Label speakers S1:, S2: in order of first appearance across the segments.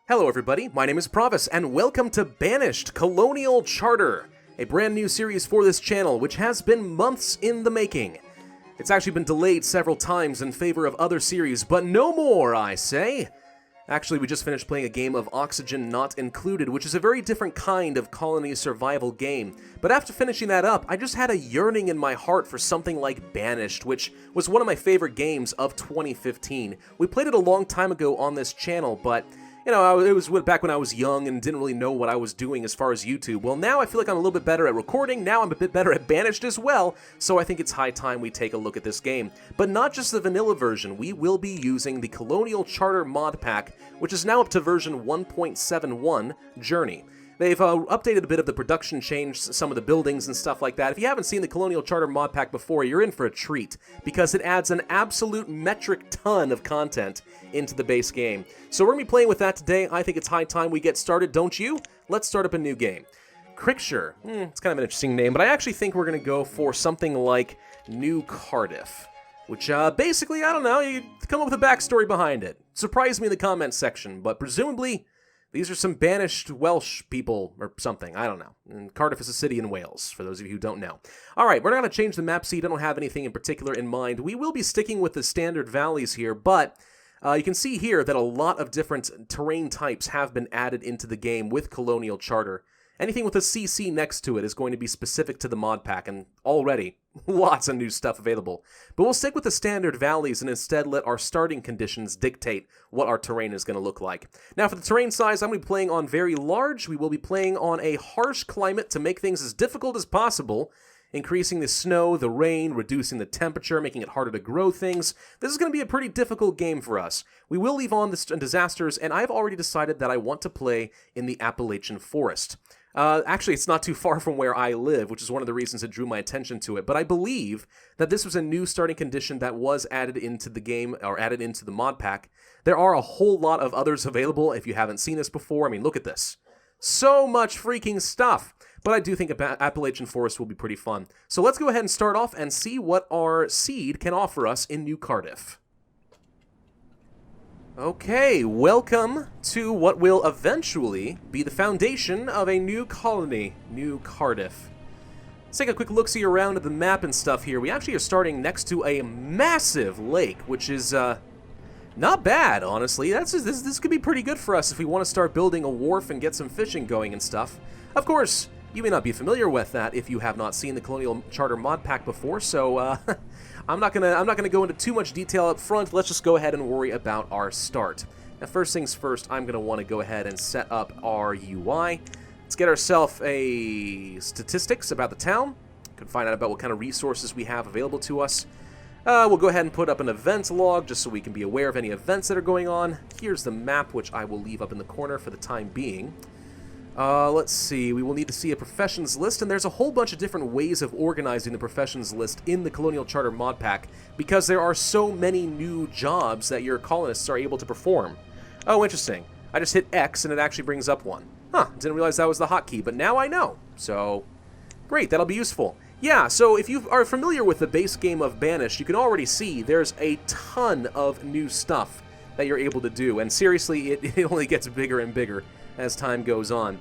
S1: Hello everybody, my name is Pravus, and welcome to Banished, Colonial Charter, a brand new series for this channel, which has been months in the making. It's actually been delayed several times in favor of other series, but no more, I say. Actually, we just finished playing a game of Oxygen Not Included, which is a very different kind of colony survival game. But after finishing that up, I just had a yearning in my heart for something like Banished, which was one of my favorite games of 2015. We played it a long time ago on this channel, but you know, it was back when I was young and didn't really know what I was doing as far as YouTube. Well, now I feel like I'm a little bit better at recording, now I'm a bit better at Banished as well, so I think it's high time we take a look at this game. But not just the vanilla version, we will be using the Colonial Charter mod pack, which is now up to version 1.71, Journey. They've updated a bit of the production, changed some of the buildings and stuff like that. If you haven't seen the Colonial Charter mod pack before, you're in for a treat, because it adds an absolute metric ton of content into the base game. So we're going to be playing with that today. I think it's high time we get started, don't you? Let's start up a new game. Crickshire. It's kind of an interesting name, but I actually think we're going to go for something like New Cardiff, which basically, I don't know, you come up with a backstory behind it. Surprise me in the comments section, but presumably these are some banished Welsh people or something. I don't know. And Cardiff is a city in Wales, for those of you who don't know. All right, we're not going to change the map seed. I don't have anything in particular in mind. We will be sticking with the standard valleys here, but you can see here that a lot of different terrain types have been added into the game with Colonial Charter. Anything with a CC next to it is going to be specific to the mod pack, and already lots of new stuff available. But we'll stick with the standard valleys and instead let our starting conditions dictate what our terrain is going to look like. Now for the terrain size, I'm going to be playing on very large. We will be playing on a harsh climate to make things as difficult as possible, increasing the snow, the rain, reducing the temperature, making it harder to grow things. This is going to be a pretty difficult game for us. We will leave on the disasters, and I've already decided that I want to play in the Appalachian forest. Actually, it's not too far from where I live, which is one of the reasons that drew my attention to it. But I believe that this was a new starting condition that was added into the game, or added into the mod pack. There are a whole lot of others available if you haven't seen this before. I mean, look at this. So much freaking stuff. But I do think Appalachian Forest will be pretty fun. So let's go ahead and start off and see what our seed can offer us in New Cardiff. Okay, welcome to what will eventually be the foundation of a new colony, New Cardiff. Let's take a quick look-see around at the map and stuff here. We actually are starting next to a massive lake, which is not bad, honestly. This could be pretty good for us if we want to start building a wharf and get some fishing going and stuff. Of course, you may not be familiar with that if you have not seen the Colonial Charter mod pack before, so I'm not gonna go into too much detail up front. Let's just go ahead and worry about our start. Now, first things first, I'm gonna want to go ahead and set up our UI. Let's get ourselves a statistics about the town. Can find out about what kind of resources we have available to us. We'll go ahead and put up an event log just so we can be aware of any events that are going on. Here's the map, which I will leave up in the corner for the time being. Let's see, we will need to see a professions list, and there's a whole bunch of different ways of organizing the professions list in the Colonial Charter mod pack, because there are so many new jobs that your colonists are able to perform. Oh, interesting. I just hit X and it actually brings up one. Huh, didn't realize that was the hotkey, but now I know. So, great, that'll be useful. Yeah, so if you are familiar with the base game of Banished, you can already see there's a ton of new stuff that you're able to do, and seriously, it only gets bigger and bigger as time goes on.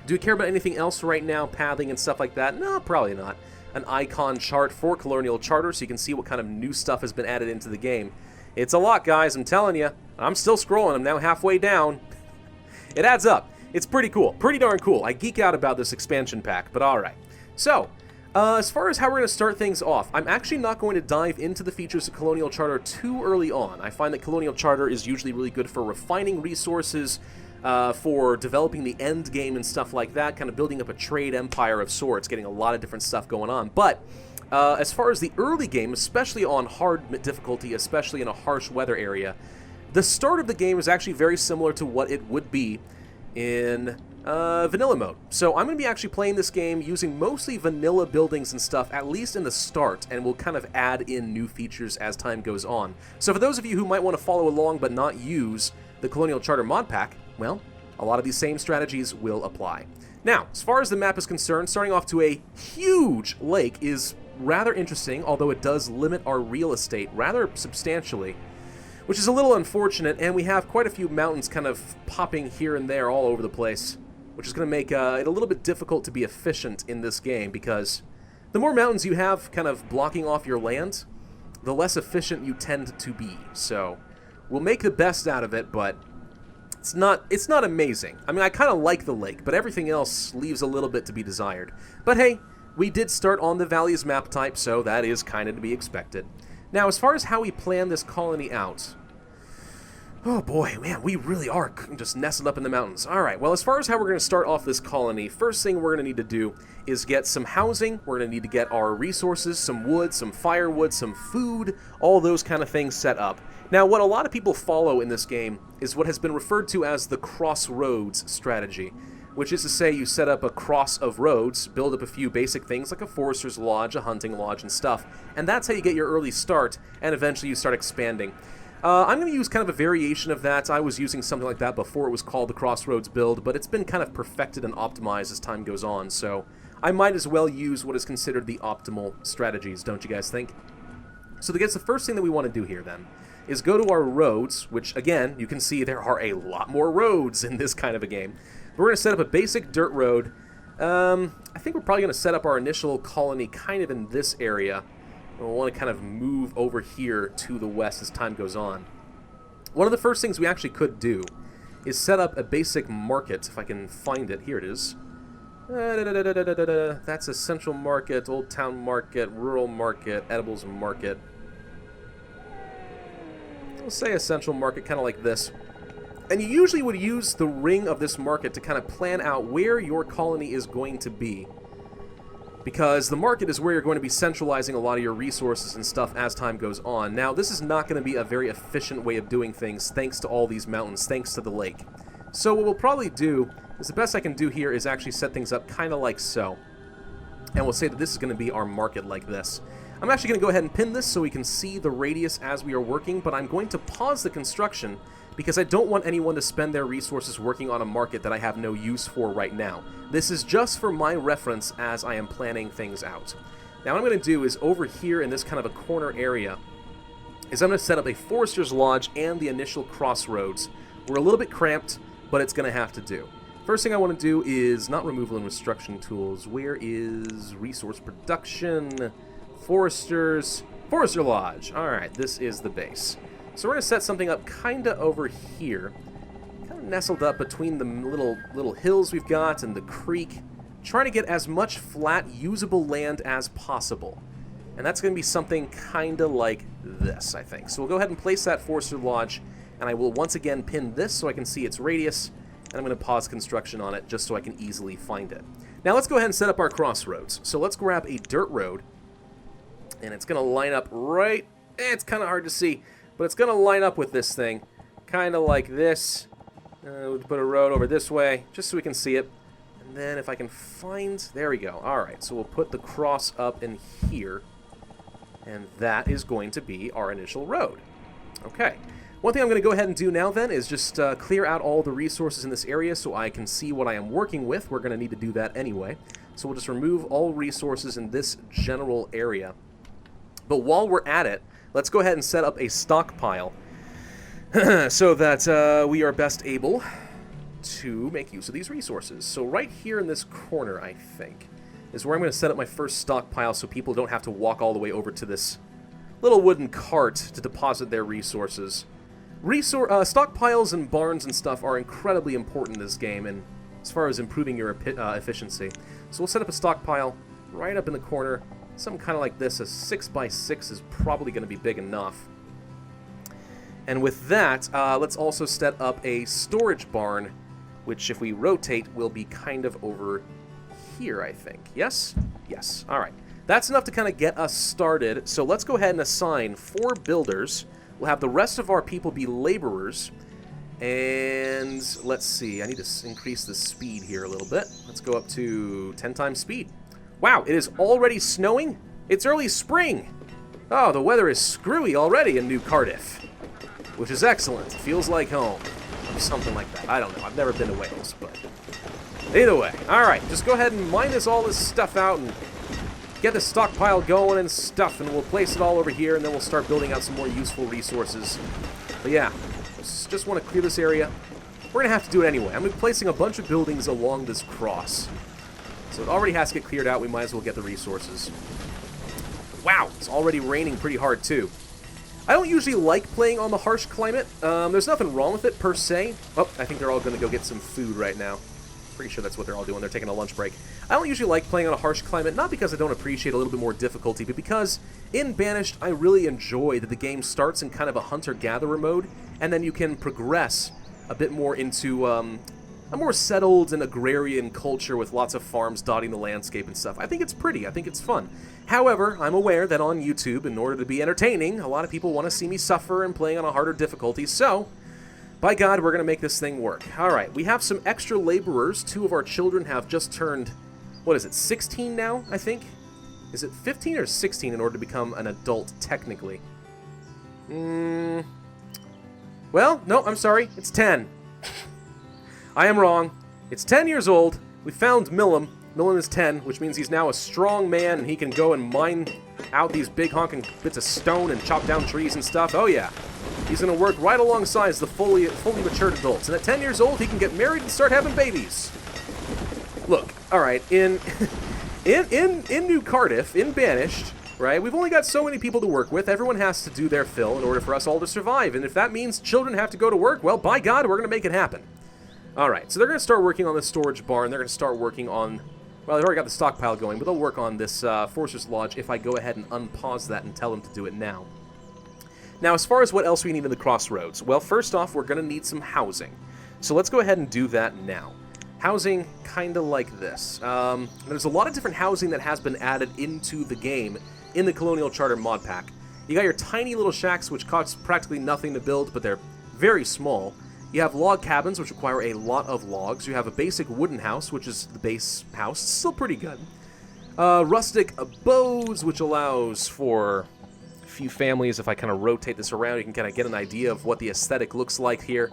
S1: Do you care about anything else right now, pathing and stuff like that? No, probably not. An icon chart for Colonial Charter so you can see what kind of new stuff has been added into the game. It's a lot, guys, I'm telling you. I'm still scrolling, I'm now halfway down. It adds up. It's pretty cool, pretty darn cool. I geek out about this expansion pack, but alright. So, as far as how we're going to start things off, I'm actually not going to dive into the features of Colonial Charter too early on. I find that Colonial Charter is usually really good for refining resources, for developing the end game and stuff like that, kind of building up a trade empire of sorts, getting a lot of different stuff going on. But as far as the early game, especially on hard difficulty, especially in a harsh weather area, the start of the game is actually very similar to what it would be in vanilla mode. So I'm going to be actually playing this game using mostly vanilla buildings and stuff, at least in the start, and we'll kind of add in new features as time goes on. So for those of you who might want to follow along but not use the Colonial Charter mod pack, well, a lot of these same strategies will apply. Now, as far as the map is concerned, starting off to a huge lake is rather interesting, although it does limit our real estate rather substantially. which is a little unfortunate, and we have quite a few mountains kind of popping here and there all over the place, which is going to make it a little bit difficult to be efficient in this game, because the more mountains you have kind of blocking off your land, the less efficient you tend to be. So we'll make the best out of it, but it's not amazing. I mean, I kind of like the lake, but everything else leaves a little bit to be desired. But hey, we did start on the Valley's map type, so that is kind of to be expected. Now, as far as how we plan this colony out, oh boy, man, we really are just nestled up in the mountains. Alright, well, as far as how we're going to start off this colony, first thing we're going to need to do is get some housing. We're going to need to get our resources, some wood, some firewood, some food, all those kind of things set up. Now, what a lot of people follow in this game is what has been referred to as the crossroads strategy, which is to say you set up a cross of roads, build up a few basic things like a forester's lodge, a hunting lodge, and stuff, and that's how you get your early start, and eventually you start expanding. I'm going to use kind of a variation of that. I was using something like that before it was called the Crossroads build, but it's been kind of perfected and optimized as time goes on, so I might as well use what is considered the optimal strategies, don't you guys think? So I guess the first thing that we want to do here, then, is go to our roads, which, again, you can see there are a lot more roads in this kind of a game. We're going to set up a basic dirt road. I think we're probably going to set up our initial colony kind of in this area. We'll want to kind of move over here to the west as time goes on. One of the first things we actually could do is set up a basic market, if I can find it. Here it is. That's a central market, old town market, rural market, edibles market. We'll say a central market, kind of like this. And you usually would use the ring of this market to kind of plan out where your colony is going to be, because the market is where you're going to be centralizing a lot of your resources and stuff as time goes on. Now, this is not going to be a very efficient way of doing things thanks to all these mountains, thanks to the lake. So what we'll probably do is the best I can do here is actually set things up kind of like so. And we'll say that this is going to be our market like this. I'm actually going to go ahead and pin this so we can see the radius as we are working, but I'm going to pause the construction because I don't want anyone to spend their resources working on a market that I have no use for right now. This is just for my reference as I am planning things out. Now what I'm going to do is over here in this kind of a corner area is I'm going to set up a forester's lodge and the initial crossroads. We're a little bit cramped, but it's going to have to do. First thing I want to do is not removal and restriction tools. Where is resource production? Forester lodge. Alright, this is the base. So we're going to set something up kind of over here, kind of nestled up between the little hills we've got and the creek, trying to get as much flat, usable land as possible. And that's going to be something kind of like this, I think. So we'll go ahead and place that Forester Lodge, and I will once again pin this so I can see its radius, and I'm going to pause construction on it just so I can easily find it. Now let's go ahead and set up our crossroads. So let's grab a dirt road, and it's going to line up right, it's kind of hard to see, but it's going to line up with this thing, kind of like this. We'll put a road over this way, just so we can see it. And then if I can find, there we go. Alright, so we'll put the cross up in here, and that is going to be our initial road. Okay. One thing I'm going to go ahead and do now then is just clear out all the resources in this area so I can see what I am working with. We're going to need to do that anyway. So we'll just remove all resources in this general area. But while we're at it, let's go ahead and set up a stockpile so that we are best able to make use of these resources. So right here in this corner, I think, is where I'm going to set up my first stockpile so people don't have to walk all the way over to this little wooden cart to deposit their resources. Stockpiles and barns and stuff are incredibly important in this game, and as far as improving your efficiency. So we'll set up a stockpile right up in the corner. Something kind of like this. A 6x6 is probably going to be big enough. And with that, let's also set up a storage barn, which if we rotate will be kind of over here, I think. Yes? Yes. All right. That's enough to kind of get us started. So let's go ahead and assign 4 builders. We'll have the rest of our people be laborers. And let's see. I need to increase the speed here a little bit. Let's go up to 10 times speed. Wow, it is already snowing? It's early spring! Oh, the weather is screwy already in New Cardiff. Which is excellent. Feels like home. Or something like that. I don't know. I've never been to Wales, but... either way. Alright, just go ahead and mine all this stuff out and get the stockpile going and stuff, and we'll place it all over here, and then we'll start building out some more useful resources But yeah, just want to clear this area. We're going to have to do it anyway. I'm going to be placing a bunch of buildings along this cross. So it already has to get cleared out. We might as well get the resources. Wow, it's already raining pretty hard too. I don't usually like playing on the harsh climate. There's nothing wrong with it per se. Oh, I think they're all going to go get some food right now. Pretty sure that's what they're all doing. They're taking a lunch break. I don't usually like playing on a harsh climate, not because I don't appreciate a little bit more difficulty, but because in Banished, I really enjoy that the game starts in kind of a hunter-gatherer mode, and then you can progress a bit more into a more settled and agrarian culture with lots of farms dotting the landscape and stuff. I think it's pretty. I think it's fun. However, I'm aware that on YouTube, in order to be entertaining, a lot of people want to see me suffer and playing on a harder difficulty, so by God, we're going to make this thing work. Alright, we have some extra laborers. 2 of our children have just turned, what is it, 16 now, I think? Is it 15 or 16 in order to become an adult, technically? Well, no, I'm sorry. It's 10. I am wrong. It's 10 years old. We found Millum. Millum is 10, which means he's now a strong man, and he can go and mine out these big honking bits of stone and chop down trees and stuff. Oh, yeah. He's going to work right alongside the fully matured adults. And at 10 years old, he can get married and start having babies. Look, all right, in New Cardiff, in Banished, right, we've only got so many people to work with. Everyone has to do their fill in order for us all to survive. And if that means children have to go to work, well, by God, we're going to make it happen. All right, so they're going to start working on the storage barn. They're going to start working on, well, they've already got the stockpile going, but they'll work on this Forcer's Lodge if I go ahead and unpause that and tell them to do it now. Now, as far as what else we need in the crossroads, well, first off, we're going to need some housing. So let's go ahead and do that now. Housing kind of like this. There's a lot of different housing that has been added into the game in the Colonial Charter mod pack. You got your tiny little shacks, which cost practically nothing to build, but they're very small. You have log cabins, which require a lot of logs. You have a basic wooden house, which is the base house. It's still pretty good. Rustic abodes, which allows for few families. If I kind of rotate this around, you can kind of get an idea of what the aesthetic looks like here.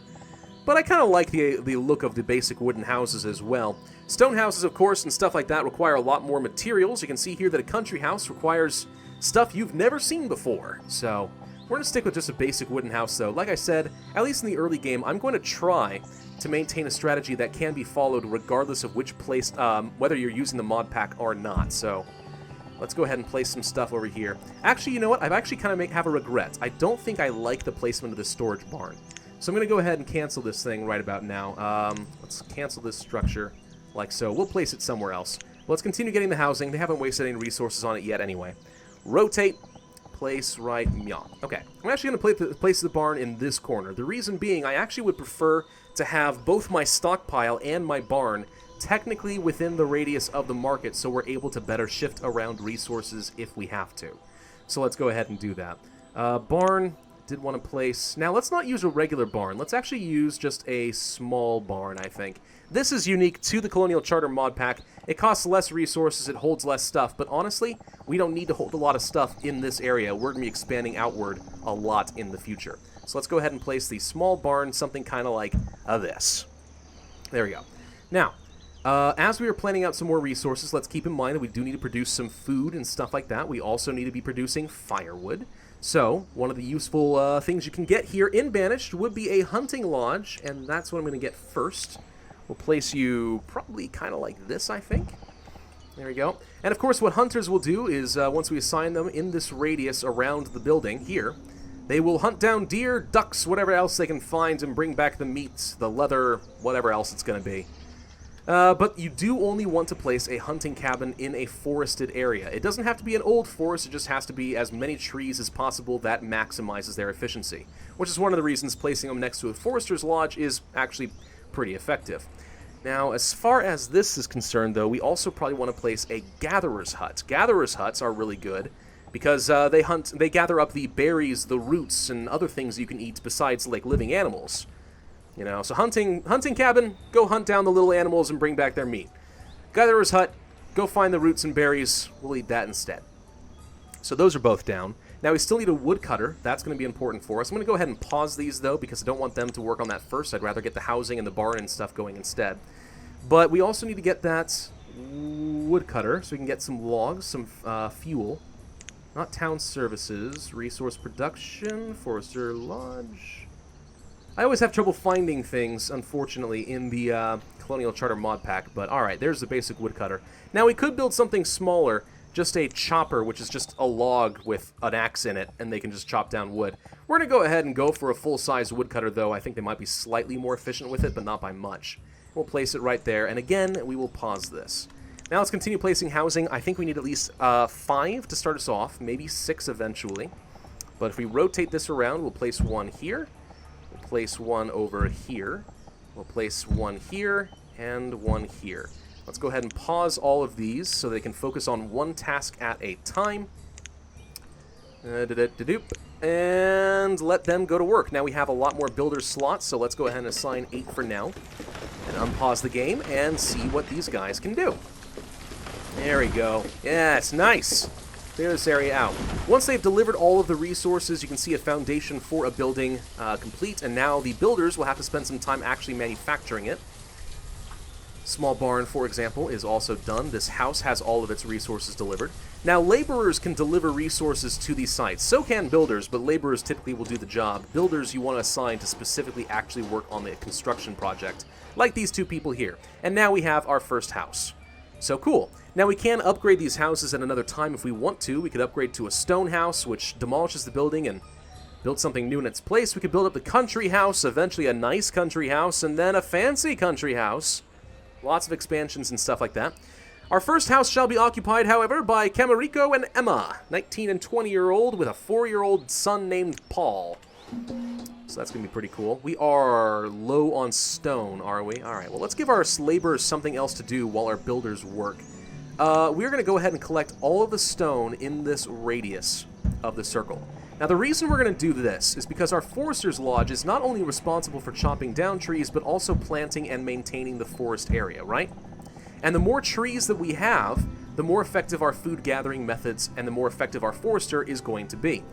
S1: But I kind of like the look of the basic wooden houses as well. Stone houses, of course, and stuff like that require a lot more materials. You can see here that a country house requires stuff you've never seen before. So we're going to stick with just a basic wooden house, though. Like I said, at least in the early game, I'm going to try to maintain a strategy that can be followed regardless of which place, whether you're using the mod pack or not. So let's go ahead and place some stuff over here. Actually, you know what? I've actually kind of have a regret. I don't think I like the placement of the storage barn. So I'm going to go ahead and cancel this thing right about now. Let's cancel this structure like so. We'll place it somewhere else. Let's continue getting the housing. They haven't wasted any resources on it yet anyway. Rotate. Place right. Yeah. Okay. I'm actually going to place the barn in this corner. The reason being, I actually would prefer to have both my stockpile and my barn technically within the radius of the market, so we're able to better shift around resources if we have to. So let's go ahead and do that. Barn, did want to place... Now, let's not use a regular barn. Let's actually use just a small barn, I think. This is unique to the Colonial Charter mod pack. It costs less resources, it holds less stuff, but honestly, we don't need to hold a lot of stuff in this area. We're going to be expanding outward a lot in the future. So let's go ahead and place the small barn, something kind of like this. There we go. Now, as we are planning out some more resources, let's keep in mind that we do need to produce some food and stuff like that. We also need to be producing firewood. So, one of the useful things you can get here in Banished would be a hunting lodge, and that's what I'm going to get first. We'll place you probably kind of like this, I think. There we go. And of course, what hunters will do is, once we assign them in this radius around the building here, they will hunt down deer, ducks, whatever else they can find, and bring back the meat, the leather, whatever else it's going to be. But you do only want to place a hunting cabin in a forested area. It doesn't have to be an old forest, it just has to be as many trees as possible. That maximizes their efficiency, which is one of the reasons placing them next to a forester's lodge is actually pretty effective. Now, as far as this is concerned, though, we also probably want to place a gatherer's hut. Gatherer's huts are really good because they gather up the berries, the roots, and other things you can eat besides, like, living animals. You know, so hunting cabin, go hunt down the little animals and bring back their meat. Gatherer's hut, go find the roots and berries, we'll eat that instead. So those are both down. Now we still need a woodcutter, that's going to be important for us. I'm going to go ahead and pause these though, because I don't want them to work on that first. I'd rather get the housing and the barn and stuff going instead. But we also need to get that woodcutter, so we can get some logs, some fuel. Not town services, resource production, forester lodge... I always have trouble finding things, unfortunately, in the Colonial Charter mod pack, but alright, there's the basic woodcutter. Now, we could build something smaller, just a chopper, which is just a log with an axe in it, and they can just chop down wood. We're going to go ahead and go for a full-size woodcutter, though. I think they might be slightly more efficient with it, but not by much. We'll place it right there, and again, we will pause this. Now let's continue placing housing. I think we need at least 5 to start us off, maybe 6 eventually. But if we rotate this around, we'll place one here, we'll place one over here, we'll place one here, and one here. Let's go ahead and pause all of these so they can focus on one task at a time. And let them go to work. Now we have a lot more builder slots, so let's go ahead and assign 8 for now. And unpause the game and see what these guys can do. There we go. Yes, nice. Clear this area out. Once they've delivered all of the resources, you can see a foundation for a building complete, and now the builders will have to spend some time actually manufacturing it. Small barn, for example, is also done. This house has all of its resources delivered. Now, laborers can deliver resources to these sites. So can builders, but laborers typically will do the job. Builders you want to assign to specifically actually work on the construction project, like these 2 people here. And now we have our first house. So cool. Now we can upgrade these houses at another time if we want to. We could upgrade to a stone house, which demolishes the building and build something new in its place. We could build up the country house, eventually a nice country house, and then a fancy country house. Lots of expansions and stuff like that. Our first house shall be occupied, however, by Camariko and Emma, 19 and 20-year-old with a 4-year-old son named Paul. So that's going to be pretty cool. We are low on stone, are we? All right, well, let's give our laborers something else to do while our builders work. We're going to go ahead and collect all of the stone in this radius of the circle. Now, the reason we're going to do this is because our Forester's Lodge is not only responsible for chopping down trees, but also planting and maintaining the forest area, right? And the more trees that we have, the more effective our food gathering methods and the more effective our forester is going to be.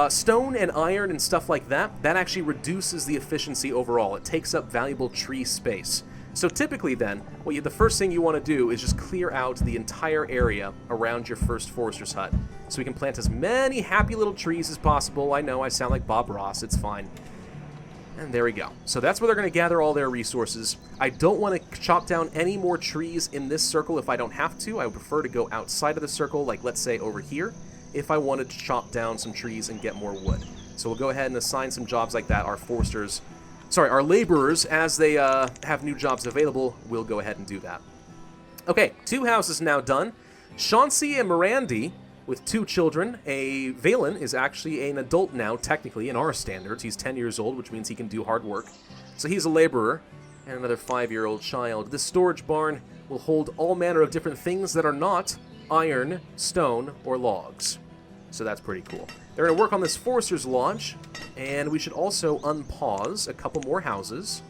S1: Stone and iron and stuff like that actually reduces the efficiency overall. It takes up valuable tree space. So typically then, the first thing you want to do is just clear out the entire area around your first forester's hut. So we can plant as many happy little trees as possible. I know I sound like Bob Ross, it's fine. And there we go. So that's where they're going to gather all their resources. I don't want to chop down any more trees in this circle if I don't have to. I would prefer to go outside of the circle, like let's say over here, if I wanted to chop down some trees and get more wood. So we'll go ahead and assign some jobs like that. Our laborers, as they have new jobs available, will go ahead and do that. Okay, 2 houses now done. Chauncey and Mirandy, with 2 children. Valen is actually an adult now, technically, in our standards. He's 10 years old, which means he can do hard work. So he's a laborer, and another 5-year-old child. This storage barn will hold all manner of different things that are not iron, stone, or logs. So that's pretty cool. They're going to work on this Forester's Lodge, and we should also unpause a couple more houses.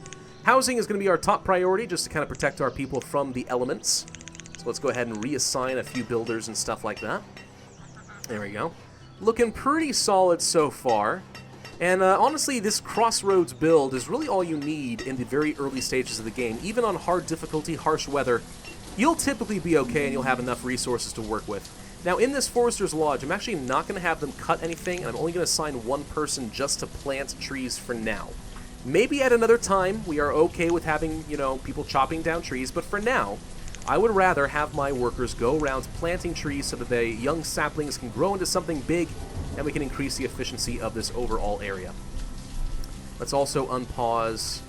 S1: Housing is going to be our top priority, just to kind of protect our people from the elements. So let's go ahead and reassign a few builders and stuff like that. There we go. Looking pretty solid so far. And honestly, this Crossroads build is really all you need in the very early stages of the game. Even on hard difficulty, harsh weather, you'll typically be okay and you'll have enough resources to work with. Now, in this Forester's Lodge, I'm actually not going to have them cut anything, and I'm only going to assign 1 person just to plant trees for now. Maybe at another time, we are okay with having, people chopping down trees, but for now, I would rather have my workers go around planting trees so that the young saplings can grow into something big, and we can increase the efficiency of this overall area. Let's also unpause.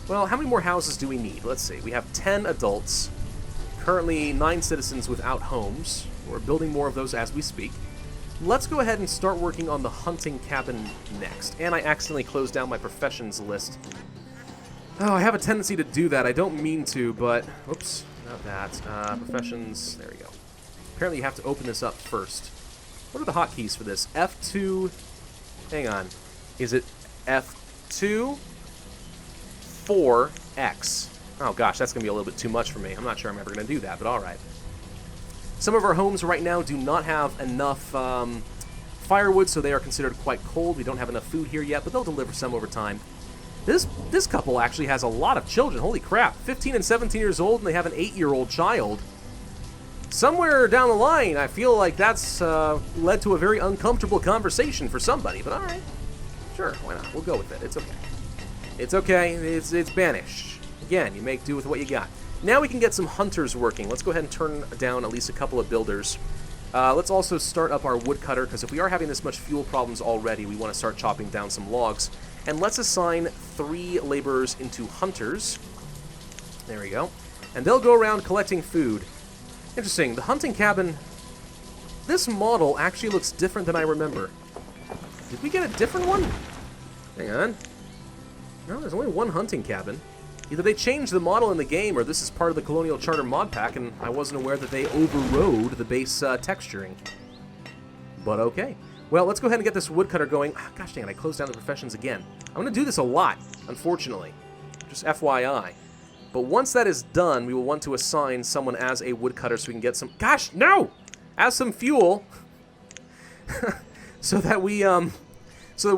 S1: Well, how many more houses do we need? Let's see. We have 10 adults, currently 9 citizens without homes. We're building more of those as we speak. Let's go ahead and start working on the hunting cabin next. And I accidentally closed down my professions list. Oh, I have a tendency to do that. I don't mean to, but... Oops, not that. Professions, there we go. Apparently you have to open this up first. What are the hotkeys for this? F2... Hang on. Is it F2? 4X. Oh gosh, that's going to be a little bit too much for me. I'm not sure I'm ever going to do that, but alright. Some of our homes right now do not have enough firewood, so they are considered quite cold. We don't have enough food here yet, but they'll deliver some over time. This couple actually has a lot of children. Holy crap. 15 and 17 years old, and they have an 8-year-old child. Somewhere down the line, I feel like that's led to a very uncomfortable conversation for somebody, but alright. Sure, why not? We'll go with it. It's okay. It's okay. It's banished. Again, you make do with what you got. Now we can get some hunters working. Let's go ahead and turn down at least a couple of builders. Let's also start up our woodcutter, because if we are having this much fuel problems already, we want to start chopping down some logs. And let's assign 3 laborers into hunters. There we go. And they'll go around collecting food. Interesting, the hunting cabin, this model actually looks different than I remember. Did we get a different one? Hang on. No, there's only one hunting cabin. Either they changed the model in the game, or this is part of the Colonial Charter mod pack, and I wasn't aware that they overrode the base texturing. But okay. Well, let's go ahead and get this woodcutter going. Ah, gosh dang it, I closed down the professions again. I'm going to do this a lot, unfortunately. Just FYI. But once that is done, we will want to assign someone as a woodcutter so we can get some... Gosh, no! As some fuel. so that we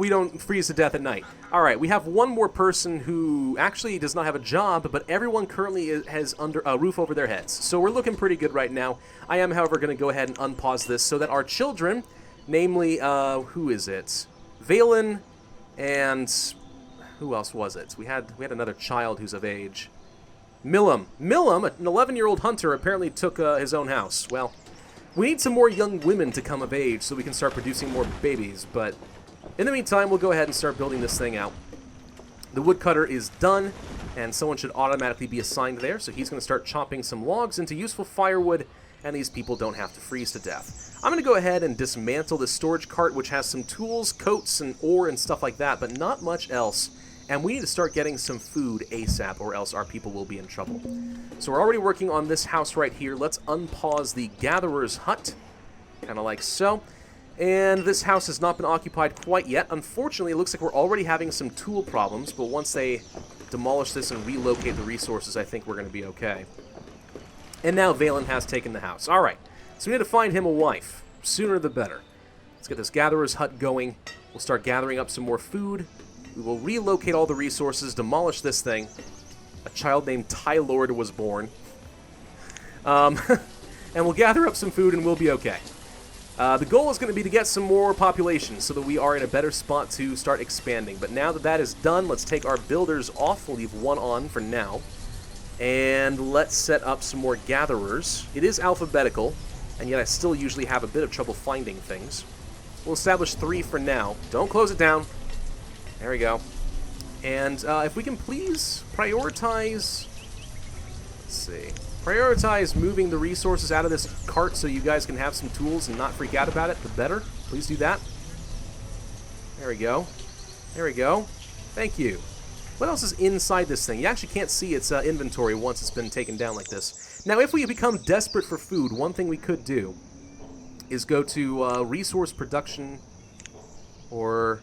S1: don't freeze to death at night. Alright, we have one more person who actually does not have a job, but everyone currently has under a roof over their heads. So we're looking pretty good right now. I am, however, going to go ahead and unpause this so that our children, namely, who is it? Valen and... who else was it? We had another child who's of age. Millum, an 11-year-old hunter, apparently took his own house. Well, we need some more young women to come of age so we can start producing more babies, but in the meantime, we'll go ahead and start building this thing out. The woodcutter is done, and someone should automatically be assigned there, so he's going to start chopping some logs into useful firewood, and these people don't have to freeze to death. I'm going to go ahead and dismantle this storage cart, which has some tools, coats, and ore and stuff like that, but not much else. And we need to start getting some food ASAP, or else our people will be in trouble. So we're already working on this house right here. Let's unpause the gatherer's hut, kind of like so. And this house has not been occupied quite yet. Unfortunately, it looks like we're already having some tool problems, but once they demolish this and relocate the resources, I think we're going to be okay. And now Valen has taken the house. All right, so we need to find him a wife. Sooner the better. Let's get this gatherer's hut going. We'll start gathering up some more food. We will relocate all the resources, demolish this thing. A child named Ty Lord was born. And we'll gather up some food and we'll be okay. The goal is going to be to get some more population so that we are in a better spot to start expanding. But now that that is done, let's take our builders off. We'll leave one on for now. And let's set up some more gatherers. It is alphabetical, and yet I still usually have a bit of trouble finding things. We'll establish 3 for now. Don't close it down. There we go. And if we can please prioritize... Let's see. Prioritize moving the resources out of this cart so you guys can have some tools and not freak out about it, the better. Please do that. There we go. There we go. Thank you. What else is inside this thing? You actually can't see its inventory once it's been taken down like this. Now, if we become desperate for food, one thing we could do is go to resource production or...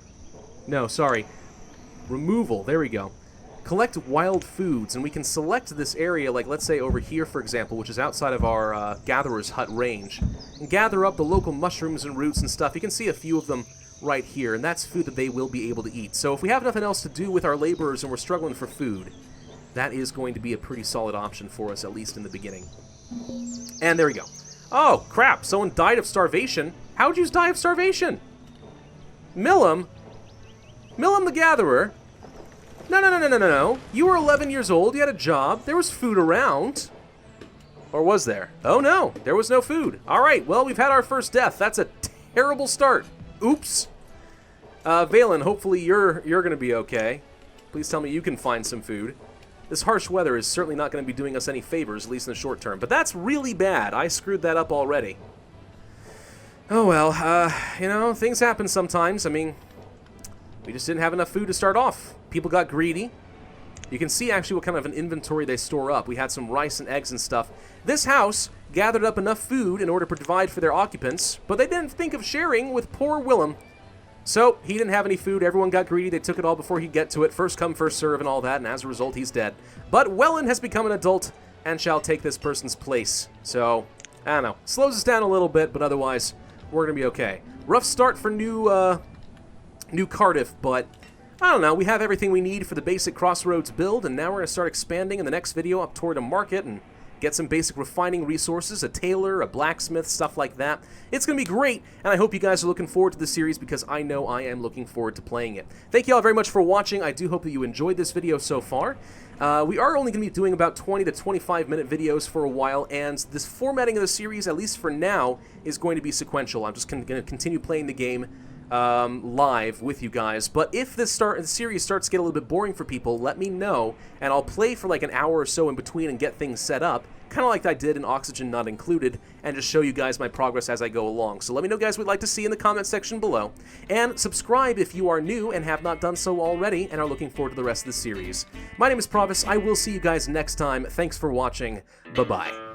S1: No, sorry. Removal. There we go. Collect wild foods, and we can select this area, like let's say over here, for example, which is outside of our gatherer's hut range, and gather up the local mushrooms and roots and stuff. You can see a few of them right here, and that's food that they will be able to eat. So if we have nothing else to do with our laborers and we're struggling for food, that is going to be a pretty solid option for us, at least in the beginning. And there we go. Oh, crap, someone died of starvation. How'd you die of starvation? Millum the Gatherer? No. You were 11 years old, you had a job, there was food around. Or was there? Oh no, there was no food. Alright, well, we've had our first death. That's a terrible start. Oops. Valen, hopefully you're gonna be okay. Please tell me you can find some food. This harsh weather is certainly not gonna be doing us any favors, at least in the short term. But that's really bad. I screwed that up already. Oh well, you know, things happen sometimes. I mean... we just didn't have enough food to start off. People got greedy. You can see actually what kind of an inventory they store up. We had some rice and eggs and stuff. This house gathered up enough food in order to provide for their occupants, but they didn't think of sharing with poor Willem. So, he didn't have any food. Everyone got greedy. They took it all before he'd get to it. First come, first serve and all that, and as a result, he's dead. But Wellen has become an adult and shall take this person's place. So, I don't know. Slows us down a little bit, but otherwise, we're going to be okay. Rough start for New Cardiff, but I don't know, we have everything we need for the basic Crossroads build, and now we're going to start expanding in the next video up toward a market and get some basic refining resources, a tailor, a blacksmith, stuff like that. It's going to be great, and I hope you guys are looking forward to the series because I know I am looking forward to playing it. Thank you all very much for watching. I do hope that you enjoyed this video so far. We are only going to be doing about 20 to 25 minute videos for a while, and this formatting of the series, at least for now, is going to be sequential. I'm just going to continue playing the game live with you guys, but if the series starts to get a little bit boring for people, let me know, and I'll play for like an hour or so in between and get things set up, kind of like I did in Oxygen Not Included, and just show you guys my progress as I go along. So let me know, guys, what you'd like to see in the comment section below, and subscribe if you are new and have not done so already and are looking forward to the rest of the series. My name is Pravus. I will see you guys next time. Thanks for watching. Bye-bye.